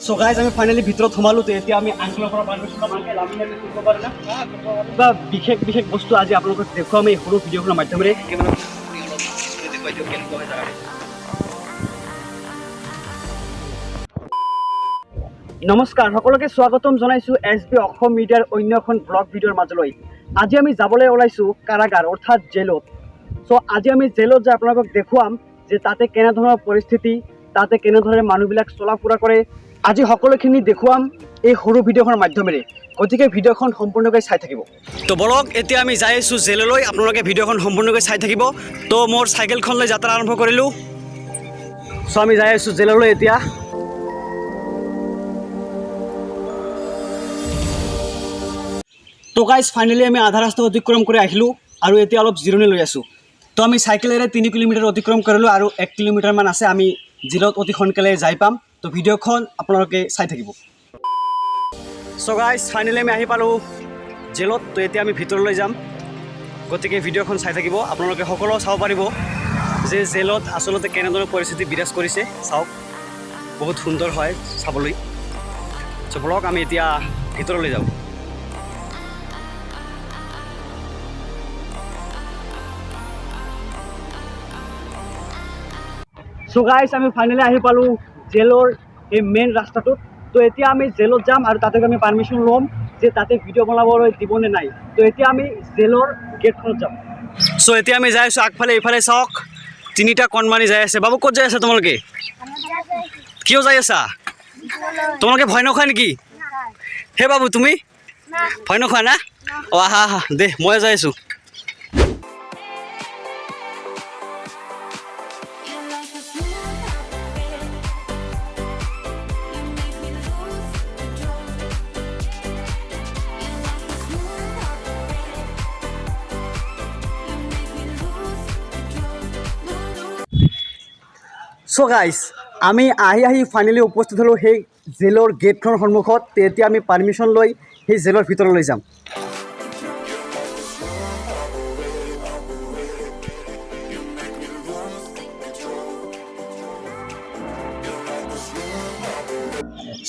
So guys আমি finally ভিতৰত সোমালো তো এতিয়া আমি আংকলৰ পৰা পাৰমিশ্যন ল'ম আংকেল আমি ইয়াতে কৰিব পাৰোঁ না কিবা বিশেষ বিশেষ বস্তু আজি আপোনালোকক দেখুৱাম এই সৰু ভিডিঅ'খনৰ মাধ্যমেৰে নমস্কাৰ সকলোকে স্বাগতম জনাইছোঁ SB অসম মিডিয়াৰ অন্য এখন ব্লগ ভিডিঅ'ৰ মাজলৈ আজি আমি যাবলৈ ওলাইছোঁ কাৰাগাৰ অৰ্থাৎ জেলত সো আজি আমি জেলত যাই আপোনালোকক দেখুৱাম যে তাতে কেনেধৰণৰ পৰিস্থিতি তাতে কেনেধৰণে মানুহবিলাক চলা ফুৰা কৰে আজি সকলোখিনি দেখুৱাম এই সৰু ভিডিঅ'খনৰ মাধ্যমেৰে গতিকে ভিডিঅ'খন সম্পূৰ্ণকৈ চাই থাকিব তো বলক এতিয়া আমি যাই আছোঁ জেললৈ আপোনালোকে ভিডিঅ'খন সম্পূৰ্ণকৈ চাই থাকিব তো মোৰ চাইকেলখন লৈ যাত্ৰা আৰম্ভ কৰিলোঁ সো আমি যাই আছোঁ জেললৈ এতিয়া তো গাইজ ফাইনেলি আমি আধা ৰাস্তা অতিক্ৰম কৰি আহিলোঁ আৰু এতিয়া অলপ জিৰণি লৈ আছোঁ তো আমি চাইকেলেৰে 3 কিলোমিটাৰ অতিক্ৰম কৰিলোঁ আৰু 1 কিলোমিটাৰমান আছে আমি জেলত অতি সোনকালে যাই পাম তো ভিডিঅ'খন আপোনালোকে চাই থাকিব সো গাইজ ফাইনেলি আমি আহি পালোঁ জেলত তো এতিয়া আমি ভিতৰলৈ যাম গতিকে ভিডিঅ'খন চাই থাকিব আপোনালোকে সকলো চাব পাৰিব যে জেলত আচলতে কেনেধৰণৰ পৰিস্থিতি বিৰাজ কৰিছে চাওক বহুত সুন্দৰ হয় চাবলৈ সো বলক আমি এতিয়া ভিতৰলৈ যাওঁ সো গাইজ আমি ফাইনেলি আহি পালোঁ জেলৰ এই মেইন ৰাস্তাটোত তো এতিয়া আমি জেলত যাম আৰু তাতে আমি পাৰ্মিশ্যন ল'ম যে তাতে ভিডিঅ' বনাবলৈ দিবনে নাই তো এতিয়া আমি জেলৰ গেটখনত যাম সো এতিয়া আমি যাই আছোঁ আগফালে এইফালে চাওক তিনিটা কণমানি যাই আছে বাবু ক'ত যাই আছে তোমালোকে কিয় যাই আছা তোমালোকে ভয় নখোৱা নেকি হে বাবু তুমি ভয় নখোৱা না অঁ আহা আহা দে মই যাই আছোঁ সো গাইজ আমি আহি ফাইনেলি উপস্থিত হ'লোঁ সেই জেলৰ গেটখনৰ সন্মুখত তেতিয়া আমি পাৰ্মিশ্যন লৈ সেই জেলৰ ভিতৰলৈ যাম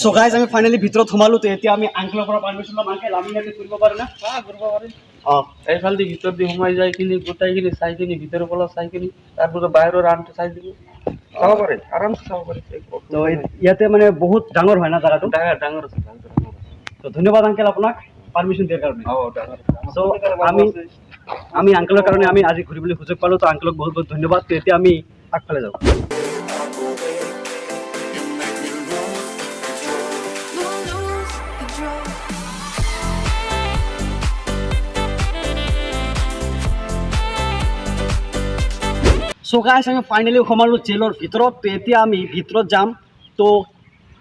সো গাইজ আমি ফাইনেলি ভিতৰত সোমালোঁ তো এতিয়া আমি আংকলৰ পৰা পাৰ্মিশ্যন ল'ম আংকেল আমি ইয়াতে কৰিব পাৰোঁ না কৰিব পাৰিম অঁ এইফালে দি ভিতর দিয়ে সোমাই যাই কিনি গোটাইখিনি চাই কিনি ভিতরে পলা চাই কিনি তারপরে বাহিৰৰ ৰানটো চাই দিব চাব পাৰে আৰামছে চাব পাৰে তো ইয়াতে মানে বহুত ডাঙৰ হয় না জেগাটো ডাঙৰ আছে তো ধন্যবাদ আংকেল আপোনাক পাৰ্মিশ্যন দিয়াৰ কাৰণে ডাঙৰ সো আমি আংকেলৰ কাৰণে আমি আজি ঘূৰিবলৈ সুযোগ পালোঁ তো আংকেলক বহুত বহুত ধন্যবাদ তো এতিয়া আমি আগফালে যাওঁ সো গাইজ আমি ফাইনেলি সোমালোঁ জেলৰ ভিতৰত তো এতিয়া আমি ভিতৰত যাম তো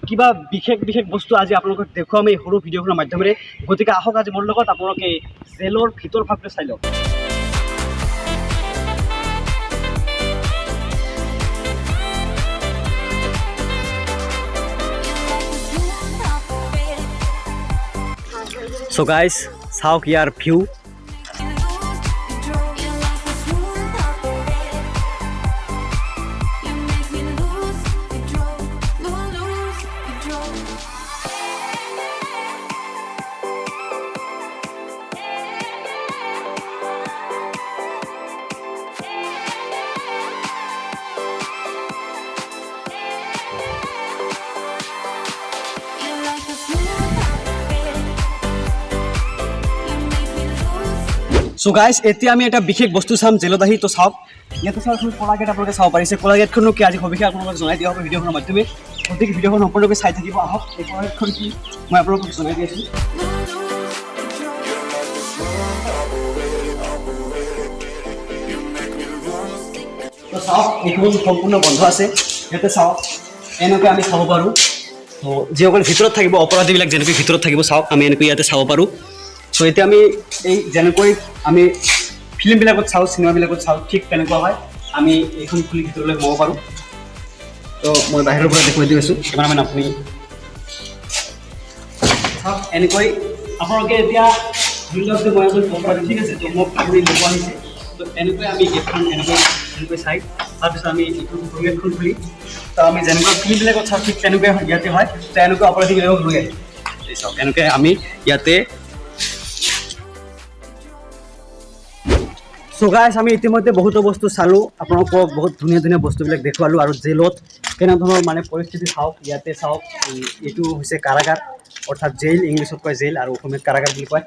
কিবা বিশেষ বিশেষ বস্তু আজি আপোনালোকক দেখুৱাম এই সৰু ভিডিঅ'খনৰ মাধ্যমেৰে গতিকে আহক আজি মোৰ লগত আপোনালোকে জেলৰ ভিতৰ ভাগটো চাই লওক সো গাইজ চাওক ইয়াৰ ভিউ সো গাইজ এতিয়া আমি এটা বিশেষ বস্তু চাম জেলত আহি তো চাওক ইয়াতে চাওক কলা গেট আপোনালোকে চাব পাৰিছে কলা গেটখনো কি আজি সবিশেষ আপোনালোকক জনাই দিয়া হ'ব ভিডিঅ'খনৰ মাধ্যমে গতিকে ভিডিঅ'খন সম্পূৰ্ণকৈ চাই থাকিব আহক এই কলা গেটখন কি মই আপোনালোকক জনাই দি আছোঁ তো চাওক এইখন সম্পূৰ্ণ বন্ধ আছে ইয়াতে চাওক এনেকৈ আমি চাব পাৰোঁ তো যিসকল ভিতৰত থাকিব অপৰাধীবিলাক যেনেকৈ ভিতৰত থাকিব চাওক আমি এনেকৈ ইয়াতে চাব পাৰোঁ সো এতিয়া আমি এই যেনেকৈ আমি ফিল্মবিলাকত চাওঁ চিনেমাবিলাকত চাওঁ ঠিক তেনেকুৱা হয় আমি এইখন খুলি ভিতৰলৈ সোমাব পাৰোঁ তো মই বাহিৰৰ পৰা দেখুৱাই দি আছোঁ কেমেৰামেন আপুনি চাওক এনেকৈ আপোনালোকে এতিয়া ধৰি লওক যে মই এজন অপৰাধী ঠিক আছে তো মোক আপুনি ল'ব আহিছে তো এনেকৈ আমি গেটখন এনেকৈ চাই তাৰপিছত আমি এইখন গেটখন খুলি তো আমি যেনেকুৱা ফিল্মবিলাকত চাওঁ ঠিক তেনেকুৱাই ইয়াতে হয়। তো এনেকুৱা অপৰাধীবিলাকক লৈ আহিম। এই চাওক এনেকৈ আমি ইয়াতে চ' গাইছ আমি ইতিমধ্যে বহুতো বস্তু চালোঁ, আপোনালোকক বহুত ধুনীয়া ধুনীয়া বস্তুবিলাক দেখুৱালোঁ আৰু জেলত কেনেধৰণৰ মানে পৰিস্থিতি চাওক। ইয়াতে চাওক এইটো হৈছে কাৰাগাৰ, অৰ্থাৎ জেইল, ইংলিছত কয় জেইল আৰু অসমীয়াত কাৰাগাৰ বুলি কয়।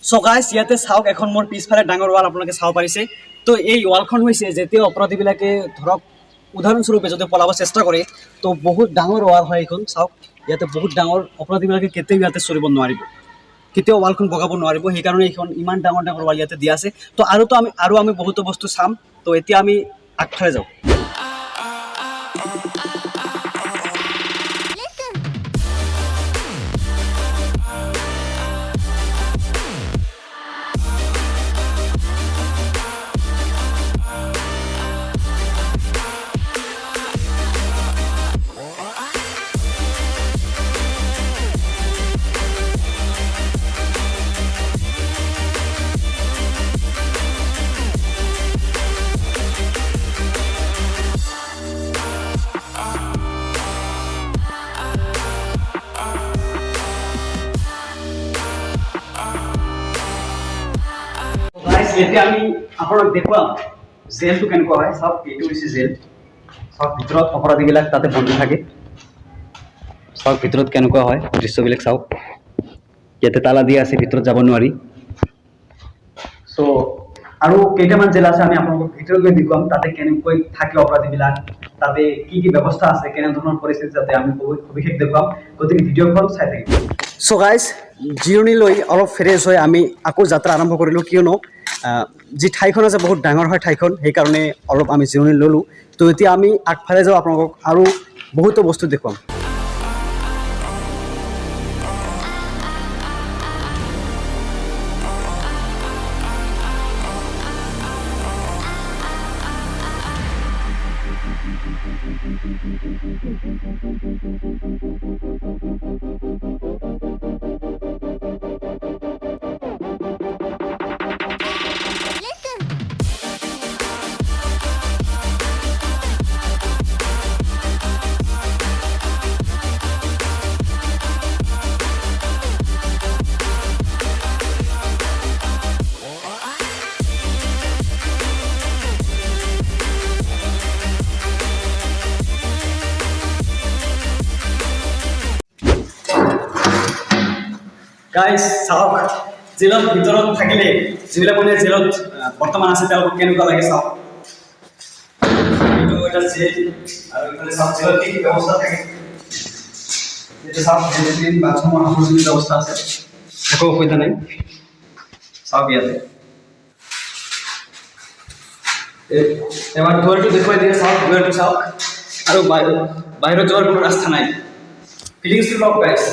চ' গাইছ ইয়াতে চাওক এখন মোৰ পিছফালে ডাঙৰ ৱাল আপোনালোকে চাব পাৰিছে। তো এই ৱালখন হৈছে যেতিয়া অপৰাধীবিলাকে ধৰক উদাহৰণস্বৰূপে যদি পলাব চেষ্টা কৰে, তো বহুত ডাঙৰ ৱাল হয় এইখন। চাওক ইয়াতে বহুত ডাঙৰ, অপৰাধীবিলাকে কেতিয়াও ইয়াতে চলিব নোৱাৰিব, কেতিয়াও ৱালখন বগাব নোৱাৰিব। সেইকাৰণে এইখন ইমান ডাঙৰ ডাঙৰ ৱাল ইয়াতে দিয়া আছে। তো আমি বহুতো বস্তু চাম। তো এতিয়া আমি আগফালে যাওঁ। এতিয়া আমি আপোনাক দেখুৱাম জেলটো কেনেকুৱা হয়। চাওক এইটো হৈছে জেল। চাওক ভিতৰত অপৰাধীবিলাক তাতে বন্ধ থাকে। চাওক ভিতৰত কেনেকুৱা হয় দৃশ্যবিলাক চাওক। ইয়াতে তালা দিয়া আছে, ভিতৰত যাব নোৱাৰি। চ' আৰু কেইটামান জেল আছে, আমি আপোনালোকক ভিতৰত গৈ দেখুৱাম তাতে কেনেকৈ থাকে অপৰাধীবিলাক, তাতে কি কি ব্যৱস্থা আছে, কেনেধৰণৰ পৰিস্থিতি যাতে আমি সবিশেষ দেখুৱাম। গতিকে ভিডিঅ'খন চাই থাকিম। চ' গাইজ জিৰণি লৈ অলপ ফ্ৰেছ হৈ আমি আকৌ যাত্ৰা আৰম্ভ কৰিলোঁ, কিয়নো যি ঠাইখন আছে বহুত ডাঙৰ হয় ঠাইখন, সেইকাৰণে অলপ আমি জিৰণি ল'লোঁ। তো এতিয়া আমি আগফালে যাওঁ, আপোনালোকক আৰু বহুতো বস্তু দেখুৱাম। গাইজ চাওক জেলত ভিতৰত থাকিলে যিবিলাক মানে জেলত বৰ্তমান আছে তেওঁলোকক কেনেকুৱা লাগে চাওক। এইটো এটা জেল আৰু এইফালে চাওক জেলত কি কি ব্যৱস্থা থাকে। এইটো চাওক লেট্ৰিন বাথৰুমৰ সকলো ব্যৱস্থা আছে, একো অসুবিধা নাই। চাওক ইয়াতে এবাৰ দুৱাৰটো দেখুৱাই দিয়ে। চাওক দুৱাৰটো চাওক আৰু বাহিৰত যোৱাৰ কোনো ৰাস্তা নাই। ফিলিংছটো লওক গাইজ।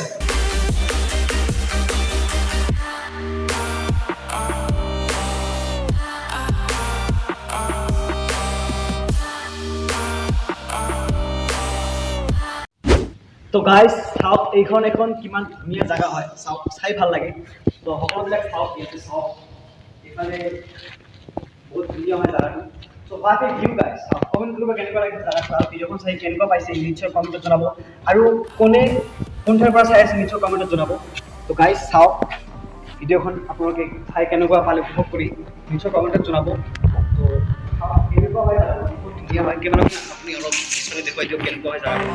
তো গাইজ চাওক এইখন এখন কিমান ধুনীয়া জেগা হয়, চাওক চাই ভাল লাগে। তো সকলোবিলাক চাওক ইয়াতে চাওক, এইফালে বহুত ধুনীয়া হয় জেগাটো। তো বাকী ভিউ গাইজ চাওক, কমেণ্ট কৰিব কেনেকুৱা লাগে জেগা চাওক। ভিডিঅ'খন চাই কেনেকুৱা পাইছে নিশ্চয় কমেণ্টত জনাব, আৰু কোন ঠাইৰ পৰা চাই আছে নিশ্চয় কমেণ্টত জনাব। তো গাইজ চাওক ভিডিঅ'খন আপোনালোকে চাই কেনেকুৱা পালে উপভোগ কৰি নিশ্চয় কমেণ্টত জনাব। তো কেনেকুৱা হয় জেগাটো, বহুত ধুনীয়া হয়। কেমেৰা আপুনি অলপ পিছলৈ দেখুৱাই দিয়ক কেনেকুৱা হয় জেগাটো।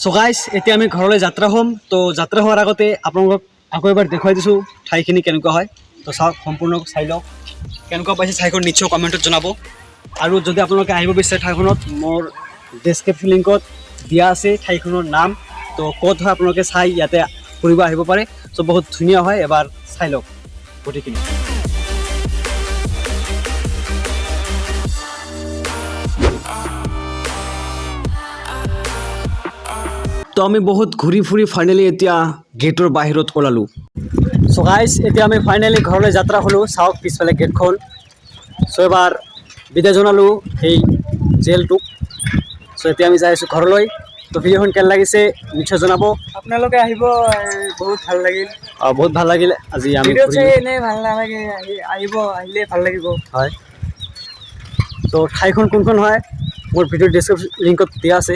চ' গাইজ এতিয়া আমি ঘৰলৈ যাত্ৰা হ'ম। তো যাত্ৰা হোৱাৰ আগতে আপোনালোকক আকৌ এবাৰ দেখুৱাই দিছোঁ ঠাইখিনি কেনেকুৱা হয়। তো চাওক সম্পূৰ্ণ চাই লওক কেনেকুৱা পাইছে ঠাইখন নিশ্চয় কমেণ্টত জনাব। আৰু যদি আপোনালোকে আহিব বিচাৰে ঠাইখনত, মোৰ ডেছক্ৰিপশ্যন লিংকত দিয়া আছে ঠাইখনৰ নাম। তো ক'ত হয় আপোনালোকে চাই ইয়াতে ফুৰিব আহিব পাৰে। চ' বহুত ধুনীয়া হয়, এবাৰ চাই লওক গোটেইখিনি। তো আমি বহুত ঘূৰি ফুৰি ফাইনেলি এতিয়া গেটৰ বাহিৰত ওলালোঁ। চ' গাইজ এতিয়া আমি ফাইনেলি ঘৰলৈ যাত্ৰা হ'লোঁ। চাওক পিছফালে গেটখন। চ' এবাৰ বিদায় জনালোঁ সেই জেলটোক। চ' এতিয়া আমি যাই আছোঁ ঘৰলৈ। তো ভিডিঅ'খন কেনে লাগিছে নিশ্চয় জনাব। আপোনালোকে আহিব, বহুত ভাল লাগিল। বহুত ভাল লাগিল আজি আমি ভিডিঅ' চাই ঘূৰিলোঁ। এনেই ভাল নালাগে, আহিলে ভাল লাগিব। হয়, ত' ঠাইখন কোনখন হয় মোৰ ভিডিঅ'ৰ ডেছক্ৰিপশ্যন লিংকত দিয়া আছে।